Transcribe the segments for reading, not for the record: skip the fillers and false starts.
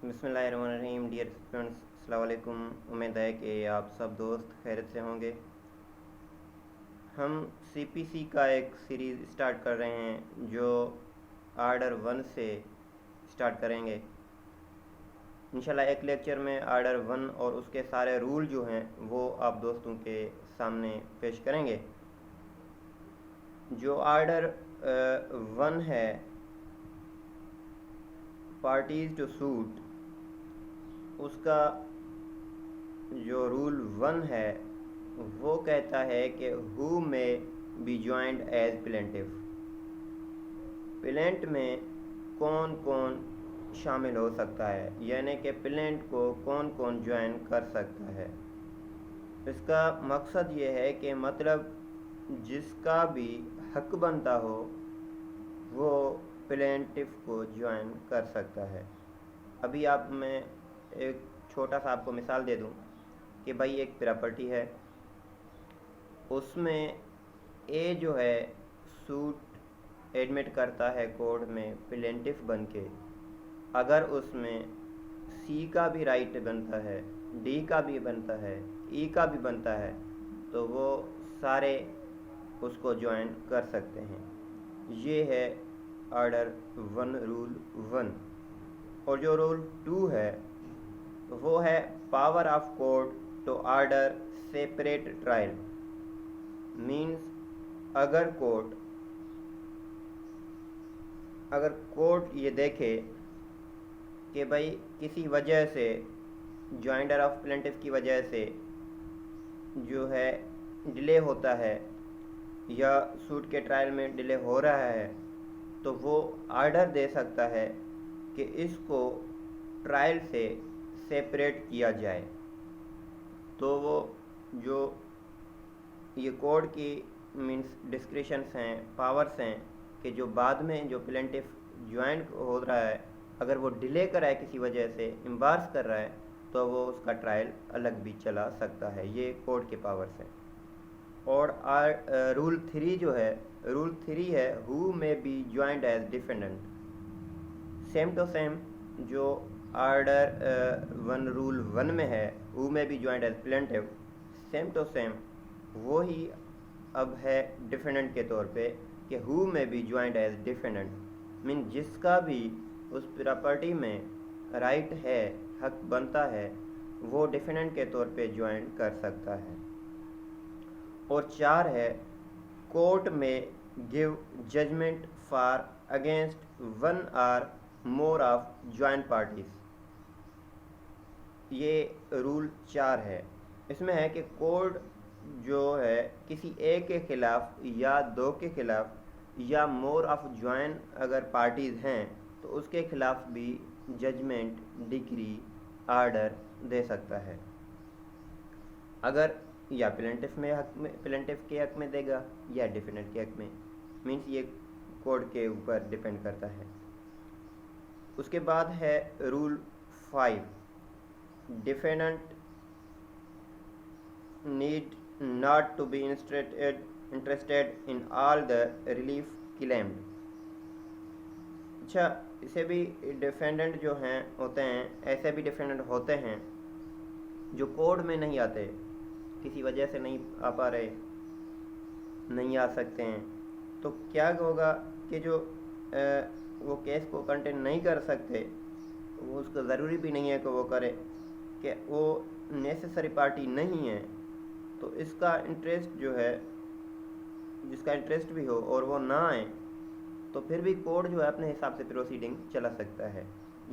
बिस्मिल्लाहिर्रहमानिर्रहीम। Dear students, अस्सलाम वालेकुम। उम्मीद है कि आप सब दोस्त खैरियत से होंगे। हम सीपीसी का एक सीरीज़ स्टार्ट कर रहे हैं जो आर्डर 1 से स्टार्ट करेंगे। इंशाल्लाह एक लेक्चर में आर्डर 1 और उसके सारे रूल जो हैं वो आप दोस्तों के सामने पेश करेंगे। जो आर्डर 1 है, पार्टीज़ टू सूट, उसका जो रूल 1 है वो कहता है कि who may be joint as plaintiff. Plaint में कौन कौन शामिल हो सकता है, यानी कि प्लेंट को कौन कौन ज्वाइन कर सकता है। इसका मकसद ये है कि मतलब जिसका भी हक बनता हो वो प्लेंटिफ को ज्वाइन कर सकता है। अभी आप मैं एक छोटा सा आपको मिसाल दे दूं कि भाई एक प्रॉपर्टी है, उसमें ए जो है सूट एडमिट करता है कोर्ट में प्लेंटिफ बन के। अगर उसमें सी का भी राइट बनता है, डी का भी बनता है, ई का भी बनता है, तो वो सारे उसको ज्वाइन कर सकते हैं। ये है आर्डर 1 रूल 1। और जो रूल 2 है वो है power of court to order separate trial. Means अगर कोर्ट ये देखे कि भाई किसी वजह से ज्वाइंडर ऑफ प्लेंटिफ की वजह से जो है डिले होता है या सूट के ट्रायल में डिले हो रहा है, तो वो आर्डर दे सकता है कि इसको ट्रायल से सेपरेट किया जाए। तो वो जो ये कोर्ट की मीन्स डिस्क्रिशंस हैं, पावर्स हैं कि जो बाद में जो प्लेंटिफ ज्वाइन हो रहा है अगर वो डिले कर रहा है किसी वजह से, इम्बार्स कर रहा है, तो वो उसका ट्रायल अलग भी चला सकता है। ये कोर्ट के पावर्स हैं। और रूल 3 जो है, रूल 3 है who may be joint as defendant. Same to same जो आर्डर 1 रूल 1 में है who may be joint as plaintiff, same to same वो ही अब है डिफेंडेंट के तौर पे कि who may be joint as defendant. Mean जिसका भी उस प्रॉपर्टी में राइट है, हक बनता है, वो डिफेंडेंट के तौर पे ज्वाइन कर सकता है। और 4 है कोर्ट में गिव जजमेंट फॉर अगेंस्ट 1 और मोर ऑफ ज्वाइंट पार्टीज। ये रूल 4 है। इसमें है कि कोर्ट जो है किसी एक के खिलाफ या 2 के खिलाफ या मोर ऑफ ज्वाइन अगर पार्टीज हैं तो उसके खिलाफ भी जजमेंट, डिक्री, आर्डर दे सकता है। अगर या प्लेंटिफ के हक में देगा या डिफेंडेंट के हक में, मीन्स ये कोर्ट के ऊपर डिपेंड करता है। उसके बाद है rule 5, defendant need not to be interested in all the relief claimed। अच्छा, इसे भी डिफेंडेंट जो हैं होते हैं, ऐसे भी डिफेंडेंट होते हैं जो कोर्ट में नहीं आते, किसी वजह से नहीं आ पा रहे, नहीं आ सकते हैं। तो क्या होगा कि जो वो केस को कंटेन नहीं कर सकते, वो उसको ज़रूरी भी नहीं है कि वो करे, कि वो नेसेसरी पार्टी नहीं है, तो इसका इंटरेस्ट जो है, जिसका इंटरेस्ट भी हो और वो ना आए, तो फिर भी कोर्ट जो है अपने हिसाब से प्रोसीडिंग चला सकता है।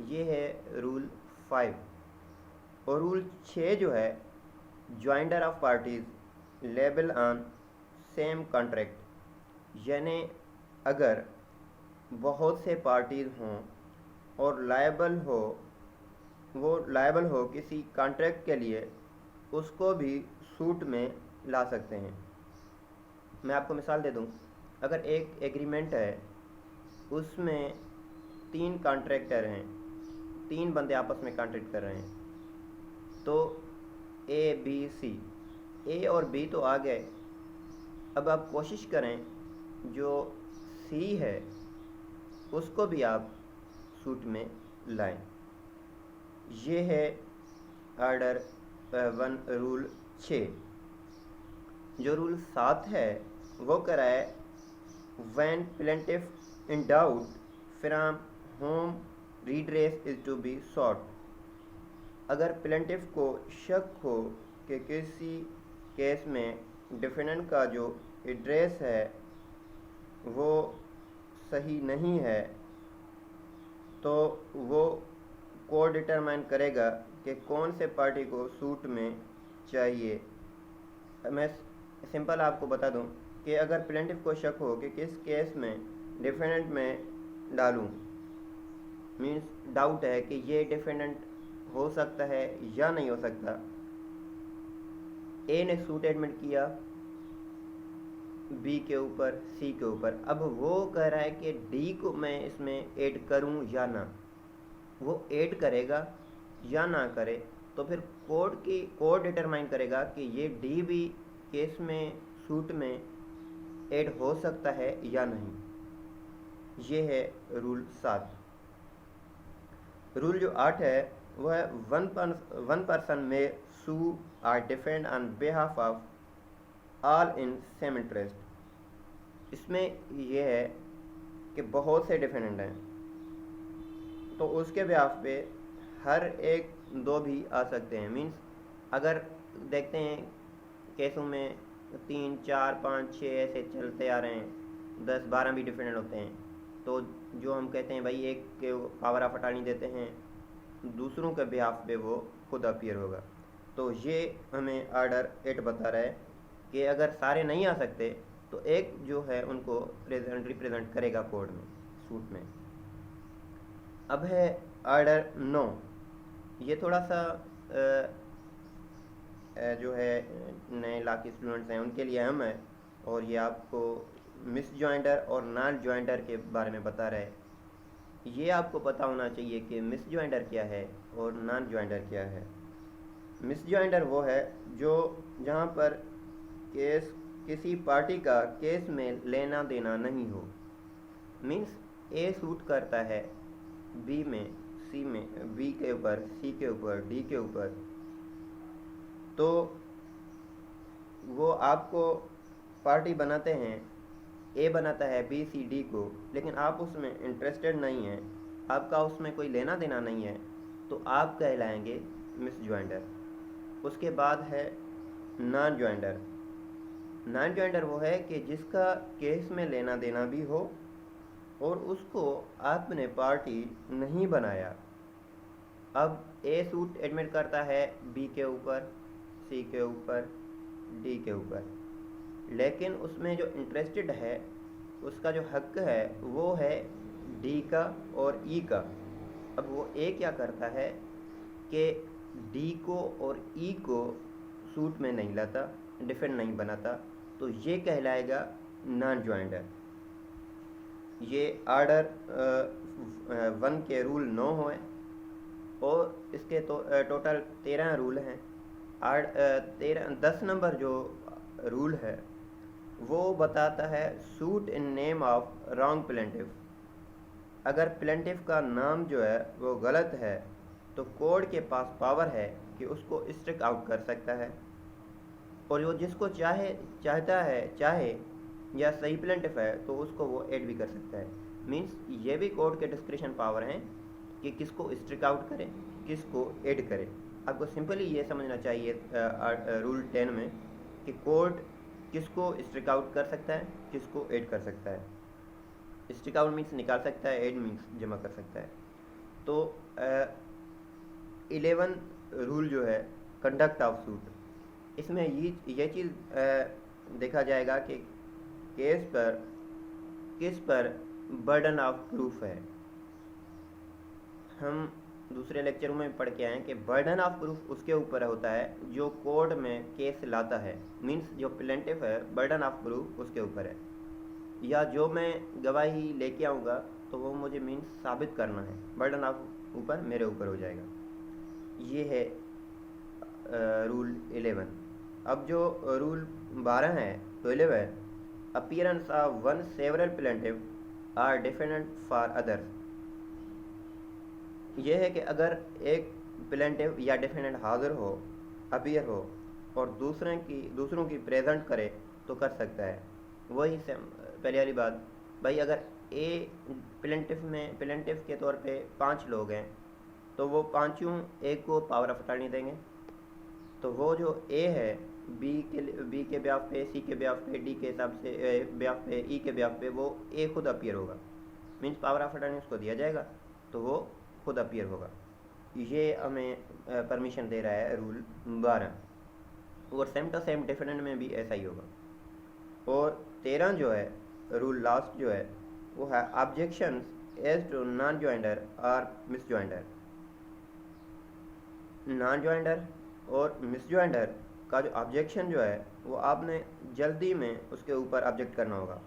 ये है रूल 5। और रूल 6 जो है joinder of parties liable on same contract. यानी अगर बहुत से पार्टीज हों और वो लायबल हो किसी कॉन्ट्रैक्ट के लिए, उसको भी सूट में ला सकते हैं। मैं आपको मिसाल दे दूं, अगर एक एग्रीमेंट है उसमें 3 कॉन्ट्रैक्टर हैं, 3 बंदे आपस में कॉन्ट्रैक्ट कर रहे हैं, तो ए बी सी, ए और बी तो आ गए। अब आप कोशिश करें जो सी है उसको भी आप सूट में लाएं। ये है आर्डर 1 रूल 6। जो रूल 7 है वो कह रहा है when plaintiff in doubt from whom redress is to be sought। अगर प्लेंटिफ को शक हो कि किसी केस में डिफेंडेंट का जो एड्रेस है वो सही नहीं है, तो वो कोर्ट डिटरमाइन करेगा कि कौन से पार्टी को सूट में चाहिए। मैं सिंपल आपको बता दूं कि अगर प्लेंटिफ को शक हो कि किस केस में डिफेंडेंट में डालूं, मीन्स डाउट है कि ये डिफेंडेंट हो सकता है या नहीं हो सकता। ए ने सूट एडमिट किया बी के ऊपर, सी के ऊपर। अब वो कह रहा है कि डी को मैं इसमें ऐड करूं या ना। वो ऐड करेगा या ना करे तो फिर कोर्ट डिटरमाइन करेगा कि ये डी भी केस में सूट में ऐड हो सकता है या नहीं। ये है रूल 7। रूल जो 8 है वो है वन पर्सन में sue or defend on behalf of all in same interest. इसमें यह है कि बहुत से डिफेंडेंट हैं तो उसके बिहाफ पे हर एक दो भी आ सकते हैं। मीन्स अगर देखते हैं केसों में 3, 4, 5, 6 ऐसे चलते आ रहे हैं, 10, 12 भी डिफेंडेंट होते हैं, तो जो हम कहते हैं भाई एक के पावर ऑफ अटॉर्नी देते हैं, दूसरों के बिहाफ पे वो खुद अपीयर होगा। तो ये हमें आर्डर 8 बता रहा है कि अगर सारे नहीं आ सकते तो एक जो है उनको रिप्रेजेंट करेगा कोर्ट में, सूट में। अब है आर्डर 9। ये थोड़ा सा जो है नए ला के स्टूडेंट्स हैं उनके लिए अहम है, और ये आपको मिस जॉइंडर और नॉन जॉइंडर के बारे में बता रहा है। ये आपको पता होना चाहिए कि मिस जॉइंडर क्या है और नॉन जॉइंडर क्या है। मिस जॉइंडर वो है जो जहाँ पर केस किसी पार्टी का केस में लेना देना नहीं हो। मीन्स ए सूट करता है बी में, सी में, बी के ऊपर, सी के ऊपर, डी के ऊपर, तो वो आपको पार्टी बनाते हैं, ए बनाता है बी सी डी को, लेकिन आप उसमें इंटरेस्टेड नहीं हैं, आपका उसमें कोई लेना देना नहीं है, तो आप कहलाएंगे मिस जॉइंडर। उसके बाद है नॉन जॉइंडर। नॉन जॉइंडर वो है कि जिसका केस में लेना देना भी हो और उसको आपने पार्टी नहीं बनाया। अब ए सूट एडमिट करता है बी के ऊपर, सी के ऊपर, डी के ऊपर, लेकिन उसमें जो इंटरेस्टेड है उसका जो हक है वो है डी का और ई का। अब वो ए क्या करता है कि डी को और ई को सूट में नहीं लाता, डिफेंड नहीं बनाता, तो ये कहलाएगा नॉन जॉइंडर। ये आर्डर 1 के रूल 9 हुए और इसके तो टोटल 13 रूल हैं। 10 नंबर जो रूल है वो बताता है suit in name of wrong plaintiff. अगर प्लेंटिफ का नाम जो है वो गलत है तो कोर्ट के पास पावर है कि उसको स्ट्रिक आउट कर सकता है, और वो जिसको चाहे या सही प्लेंटिफ है तो उसको वो ऐड भी कर सकता है। मीन्स ये भी कोर्ट के डिस्क्रिप्शन पावर हैं कि किसको स्ट्रिक आउट करे, किसको ऐड करे। आपको सिंपली ये समझना चाहिए रूल 10 में कि कोर्ट किसको स्ट्रिक आउट कर सकता है, किसको ऐड कर सकता है। स्ट्रिक आउट मीन्स निकाल सकता है, ऐड मीन्स जमा कर सकता है। तो 11 रूल जो है कंडक्ट ऑफ सूट, इसमें ये चीज़ देखा जाएगा कि केस पर किस पर बर्डन ऑफ प्रूफ है। हम दूसरे लेक्चर में पढ़ के आए कि बर्डन ऑफ प्रूफ उसके ऊपर होता है जो कोर्ट में केस लाता है। मीन्स जो प्लेंटिफ है बर्डन ऑफ प्रूफ उसके ऊपर है, या जो मैं गवाही लेके आऊँगा तो वो मुझे मीन्स साबित करना है, बर्डन ऑफ ऊपर मेरे ऊपर हो जाएगा। ये है रूल 11। अब जो रूल 12 है 12 है appearance of one several plaintiff or defendant for others. ये है कि अगर एक प्लेंटिव या डिफेंडेंट हाजिर हो, अपीयर हो और दूसरों की प्रेजेंट करे तो कर सकता है। वही पहले वाली बात भाई, अगर ए प्लेंटिव के तौर पे 5 लोग हैं तो वो पांचों एक को पावर ऑफ अटॉर्नी देंगे, तो वो जो ए है बी के ब्याफ पे, सी के ब्याफ पे, डी के हिसाब से ब्याफ पे, ई के ब्याफ पे वो ए खुद अपीयर होगा, मीन्स पावर ऑफ अटॉर्नी उसको दिया जाएगा तो वो खुद अपीयर होगा। ये हमें परमिशन दे रहा है रूल 12। और सेम टू सेम डिफरेंट में भी ऐसा ही होगा। और 13 जो है रूल लास्ट जो है वो है objections as to non joinder और मिस ज्वाइंडर। नॉन ज्वाइंडर और मिस ज्वाइंडर का जो ऑब्जेक्शन जो है वो आपने जल्दी में उसके ऊपर ऑब्जेक्ट करना होगा।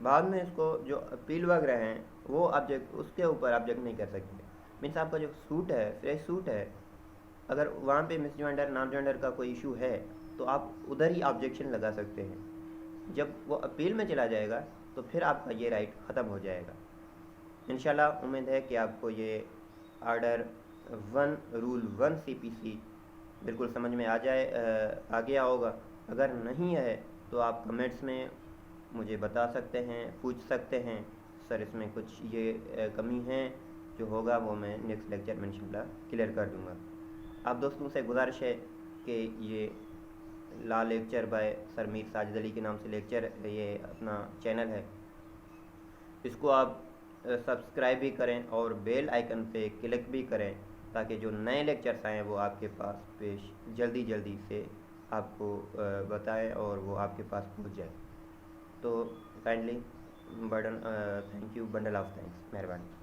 बाद में इसको जो अपील वगैरह हैं वो ऑब्जेक्ट उसके ऊपर ऑब्जेक्ट नहीं कर सकते। मीन्स आपका जो सूट है, फ्रेश सूट है, अगर वहाँ पे मिस ज्वाइंडर नॉन ज्वाइंडर का कोई इशू है तो आप उधर ही ऑब्जेक्शन लगा सकते हैं। जब वो अपील में चला जाएगा तो फिर आपका ये राइट ख़त्म हो जाएगा। इंशाल्लाह उम्मीद है कि आपको ये ऑर्डर 1 रूल 1 CPC बिल्कुल समझ में आ गया होगा। अगर नहीं है तो आप कमेंट्स में मुझे बता सकते हैं, पूछ सकते हैं सर इसमें कुछ ये कमी है, जो होगा वो मैं नेक्स्ट लेक्चर में इंशाल्लाह क्लियर कर दूंगा। आप दोस्तों से गुजारिश है कि ये law lecture by sir Mir Sajid Ali के नाम से लेक्चर ये अपना चैनल है, इसको आप सब्सक्राइब भी करें और बेल आइकन पे क्लिक भी करें ताकि जो नए लेक्चर्स आएँ वो आपके पास पेश जल्दी से आपको बताएं और वो आपके पास पहुंच जाए। तो kindly thank you, bundle of thanks, मेहरबानी।